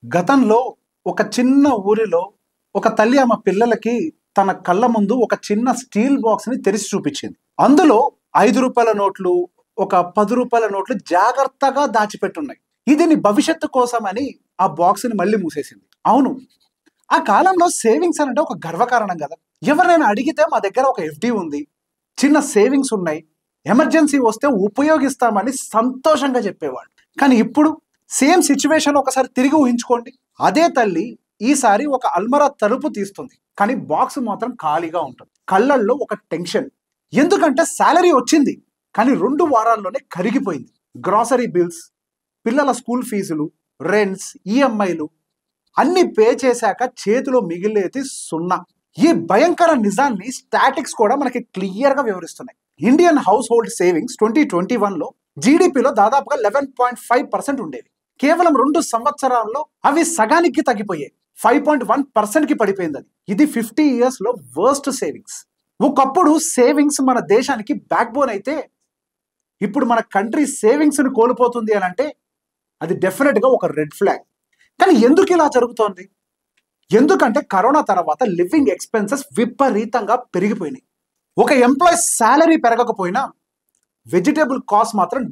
గతంలో ఒక చిన్న ఊరిలో ఒక తల్లి ఆమె పిల్లలకి తన కళ్ళ ముందు ఒక చిన్న స్టీల్ బాక్స్ ని తెరిచి చూపించింది. అందులో రూ. 5 నోట్లు, ఒక రూ. 10 నోట్లు జాగ్రత్తగా దాచిపెట్టున్నాయి. ఇది నీ భవిష్యత్తు కోసమని ఆ బాక్స్ ని మళ్ళీ మూసేసింది. అవును, ఆ కాలంలో సేవింగ్స్ అంటే ఒక గర్వకారణం కదా. ఎవరైనా అడిగితే మా దగ్గర ఒక ఎఫ్డి ఉంది, చిన్న సేవింగ్స్ ఉన్నాయి, ఎమర్జెన్సీ వస్తే ఉపయోగిస్తామని సంతోషంగా చెప్పేవాడు. కానీ ఇప్పుడు సేమ్ సిచ్యువేషన్ ఒకసారి తిరిగి ఊహించుకోండి. అదే తల్లి ఈసారి ఒక అల్మరా తలుపు తీస్తుంది, కానీ బాక్స్ మాత్రం ఖాళీగా ఉంటుంది. కళ్ళల్లో ఒక టెన్షన్. ఎందుకంటే శాలరీ వచ్చింది, కానీ 2 వారాల్లోనే కరిగిపోయింది. గ్రాసరీ బిల్స్, పిల్లల స్కూల్ ఫీజులు, రెంట్స్, ఈఎంఐలు అన్ని పే చేశాక చేతిలో మిగిలేది 0. ఈ భయంకర నిజాన్ని స్టాటిక్స్ కూడా మనకి క్లియర్ గా వివరిస్తున్నాయి. ఇండియన్ హౌస్ హోల్డ్ సేవింగ్స్ 2021లో జీడిపిలో దాదాపుగా 11.5% ఉండేవి. కేవలం 2 సంవత్సరాల్లో అవి సగానికి తగ్గిపోయాయి. 5.1% కి పడిపోయింది. ఇది 50 years లో వర్స్ట్ సేవింగ్స్. ఒకప్పుడు సేవింగ్స్ మన దేశానికి బ్యాక్ బోన్ అయితే, ఇప్పుడు మన కంట్రీ సేవింగ్స్ ని కోల్పోతుంది అని అంటే అది డెఫినెట్ గా ఒక రెడ్ ఫ్లాగ్. కానీ ఎందుకు ఇలా జరుగుతోంది? ఎందుకంటే కరోనా తర్వాత లివింగ్ ఎక్స్పెన్సెస్ విపరీతంగా పెరిగిపోయినాయి. ఒక ఎంప్లాయీ శాలరీ పెరగకపోయినా వెజిటేబుల్ కాస్ట్ మాత్రం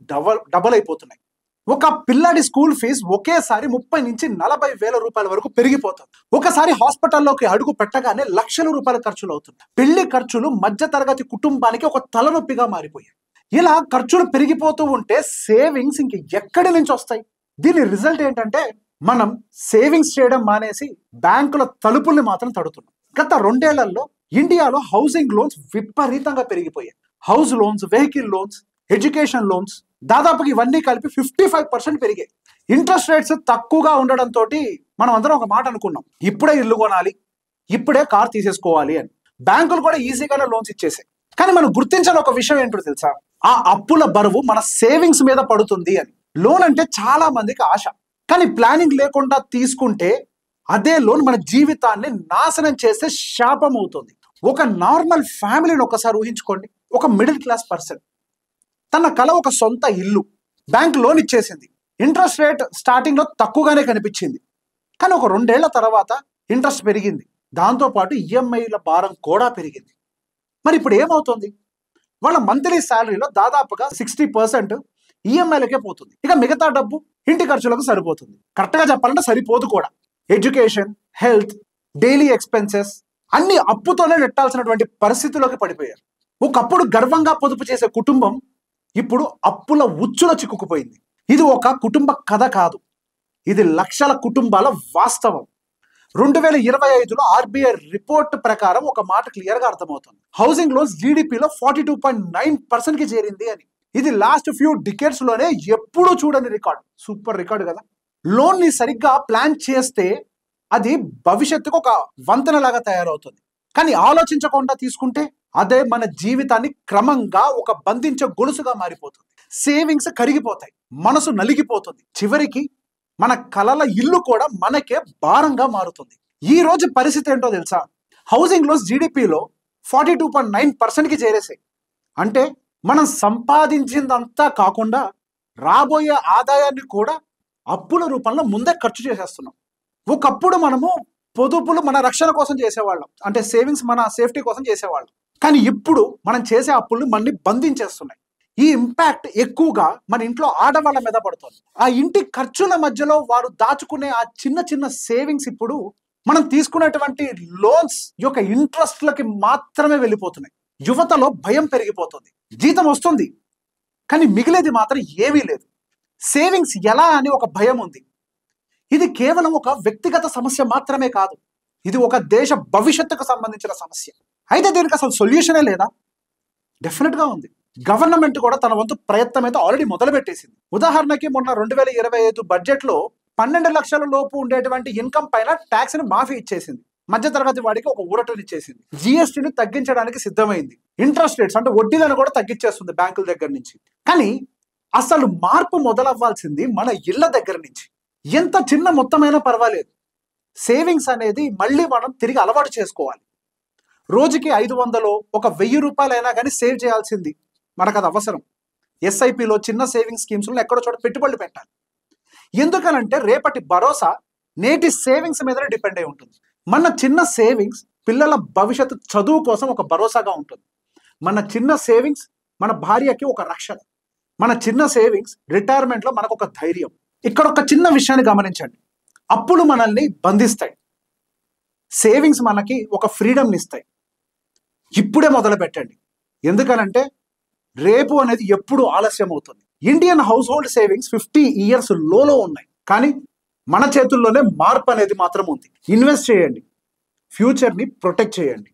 డబల్ అయిపోతున్నాయి. ఒక పిల్లాడి స్కూల్ ఫీజు ఒకేసారి 30 నుంచి 40 వేల రూపాయల వరకు పెరిగిపోతుంది. ఒకసారి హాస్పిటల్లోకి అడుగు పెట్టగానే లక్షల రూపాయల ఖర్చులు అవుతుంది. పెళ్లి ఖర్చులు మధ్య తరగతి కుటుంబానికి ఒక తలనొప్పిగా మారిపోయాయి. ఇలా ఖర్చులు పెరిగిపోతూ ఉంటే సేవింగ్స్ ఇంక ఎక్కడి నుంచి వస్తాయి? దీని రిజల్ట్ ఏంటంటే మనం సేవింగ్స్ చేయడం మానేసి బ్యాంకుల తలుపుల్ని మాత్రం తడుతున్నాం. గత 2 ఏళ్లలో ఇండియాలో హౌసింగ్ లోన్స్ విపరీతంగా పెరిగిపోయాయి. House loans, vehicle loans, education loans, దాదాపుగా ఇవన్నీ కలిపి 55% పెరిగాయి. ఇంట్రెస్ట్ రేట్స్ తక్కువగా ఉండడంతో మనం అందరం ఒక మాట అనుకున్నాం, ఇప్పుడే ఇల్లు కొనాలి, ఇప్పుడే కార్ తీసేసుకోవాలి అని. బ్యాంకులు కూడా ఈజీగానే లోన్స్ ఇచ్చేసాయి. కానీ మనం గుర్తించాలి ఒక విషయం ఏంటో తెలుసా? ఆ అప్పుల బరువు మన సేవింగ్స్ మీద పడుతుంది అని. లోన్ అంటే చాలా మందికి ఆశ, కానీ ప్లానింగ్ లేకుండా తీసుకుంటే అదే లోన్ మన జీవితాన్ని నాశనం చేసే శాపం అవుతుంది. ఒక నార్మల్ ఫ్యామిలీని ఒకసారి ఊహించుకోండి. ఒక మిడిల్ క్లాస్ పర్సన్, తన కల ఒక సొంత ఇల్లు, బ్యాంక్ లోన్ ఇచ్చేసింది. ఇంట్రెస్ట్ రేట్ స్టార్టింగ్ లో తక్కువగానే కనిపించింది, కానీ ఒక 2 ఏళ్ల తర్వాత ఇంట్రెస్ట్ పెరిగింది. దాంతోపాటు ఈఎంఐల భారం కూడా పెరిగింది. మరి ఇప్పుడు ఏమవుతుంది? వాళ్ళ మంత్లీ శాలరీలో దాదాపుగా 60% ఈఎంఐలకే పోతుంది. ఇక మిగతా డబ్బు ఇంటి ఖర్చులకు సరిపోతుంది. కరెక్ట్ గా చెప్పాలంటే సరిపోదు కూడా. ఎడ్యుకేషన్, హెల్త్, డైలీ ఎక్స్పెన్సెస్ అన్ని అప్పుతోనే నెట్టాల్సినటువంటి పరిస్థితిలోకి పడిపోయారు. ఒకప్పుడు గర్వంగా పొదుపు చేసే కుటుంబం ఇప్పుడు అప్పుల ఉచ్చులో చిక్కుకుపోయింది. ఇది ఒక కుటుంబ కథ కాదు, ఇది లక్షల కుటుంబాల వాస్తవం. 2025లో ఆర్బీఐ రిపోర్ట్ ప్రకారం ఒక మాట క్లియర్ గా అర్థమవుతుంది. హౌసింగ్ లోన్స్ జీడిపిలో 42.9% కి చేరింది అని. ఇది లాస్ట్ ఫ్యూ డికేడ్స్ లోనే ఎప్పుడూ చూడని రికార్డ్. సూపర్ రికార్డ్ కదా. లోన్ ని సరిగ్గా ప్లాన్ చేస్తే అది భవిష్యత్తుకు ఒక వంతెన లాగా తయారవుతుంది. కానీ ఆలోచించకుండా తీసుకుంటే అదే మన జీవితాన్ని క్రమంగా ఒక బంధించే గొలుసుగా మారిపోతుంది. సేవింగ్స్ కరిగిపోతాయి, మనసు నలిగిపోతుంది, చివరికి మన కలల ఇల్లు కూడా మనకే భారంగా మారుతుంది. ఈ రోజు పరిస్థితి ఏంటో తెలుసా? హౌసింగ్ లోన్స్ జీడిపిలో 42.9% కి చేరేసాయి. అంటే మనం సంపాదించిందంతా కాకుండా రాబోయే ఆదాయాన్ని కూడా అప్పుల రూపంలో ముందే ఖర్చు చేసేస్తున్నాం. ఒకప్పుడు మనము పొదుపులు మన రక్షణ కోసం చేసేవాళ్ళం, అంటే సేవింగ్స్ మన సేఫ్టీ కోసం చేసేవాళ్ళం. కానీ ఇప్పుడు మనం చేసే అప్పులు మనల్ని బంధించేస్తున్నాయి. ఈ ఇంపాక్ట్ ఎక్కువగా మన ఇంట్లో ఆడవాళ్ళ మీద పడుతుంది. ఆ ఇంటి ఖర్చుల మధ్యలో వారు దాచుకునే ఆ చిన్న చిన్న సేవింగ్స్ ఇప్పుడు మనం తీసుకునేటువంటి లోన్స్ యొక్క ఇంట్రెస్ట్లకి మాత్రమే వెళ్ళిపోతున్నాయి. యువతలో భయం పెరిగిపోతుంది. జీతం వస్తుంది, కానీ మిగిలేది మాత్రం ఏమీ లేదు. సేవింగ్స్ ఎలా అని ఒక భయం ఉంది. ఇది కేవలం ఒక వ్యక్తిగత సమస్య మాత్రమే కాదు, ఇది ఒక దేశ భవిష్యత్తుకు సంబంధించిన సమస్య. అయితే దీనికి అసలు సొల్యూషనే లేదా? డెఫినెట్ గా ఉంది. గవర్నమెంట్ కూడా తన వంతు ప్రయత్నం అయితే ఆల్రెడీ మొదలు పెట్టేసింది. ఉదాహరణకి మొన్న 2025 బడ్జెట్ లో 12 లక్షల లోపు ఉండేటువంటి ఇన్కమ్ పైన ట్యాక్స్ ని మాఫీ ఇచ్చేసింది. మధ్య తరగతి వాడికి ఒక ఊరటని ఇచ్చేసింది. జిఎస్టీని తగ్గించడానికి సిద్ధమైంది. ఇంట్రెస్ట్ రేట్స్ అంటే వడ్డీలను కూడా తగ్గించేస్తుంది బ్యాంకుల దగ్గర నుంచి. కానీ అసలు మార్పు మొదలవ్వాల్సింది మన ఇళ్ల దగ్గర నుంచి. ఎంత చిన్న మొత్తమైనా పర్వాలేదు, సేవింగ్స్ అనేది మళ్ళీ మనం తిరిగి అలవాటు చేసుకోవాలి. రోజుకి 500 ఒక 1000 రూపాయలైనా కానీ సేవ్ చేయాల్సింది మనకు అది అవసరం. ఎస్ఐపిలో, చిన్న సేవింగ్ స్కీమ్స్లో ఎక్కడో చోట పెట్టుబడులు పెట్టాలి. ఎందుకనంటే రేపటి భరోసా నేటి సేవింగ్స్ మీదనే డిపెండ్ అయి ఉంటుంది. మన చిన్న సేవింగ్స్ పిల్లల భవిష్యత్తు చదువు కోసం ఒక భరోసాగా ఉంటుంది. మన చిన్న సేవింగ్స్ మన భార్యకి ఒక రక్షణ. మన చిన్న సేవింగ్స్ రిటైర్మెంట్లో మనకు ఒక ధైర్యం. ఇక్కడ ఒక చిన్న విషయాన్ని గమనించండి. అప్పులు మనల్ని బంధిస్తాయి, సేవింగ్స్ మనకి ఒక ఫ్రీడమ్ని ఇస్తాయి. ఇప్పుడే మొదలు పెట్టండి, ఎందుకనంటే రేపు అనేది ఎప్పుడు ఆలస్యం అవుతుంది. Indian household savings 50 years లోలో ఉన్నాయి, కానీ మన చేతుల్లోనే మార్పు అనేది మాత్రం ఉంది. ఇన్వెస్ట్ చేయండి, ఫ్యూచర్ని ప్రొటెక్ట్ చేయండి.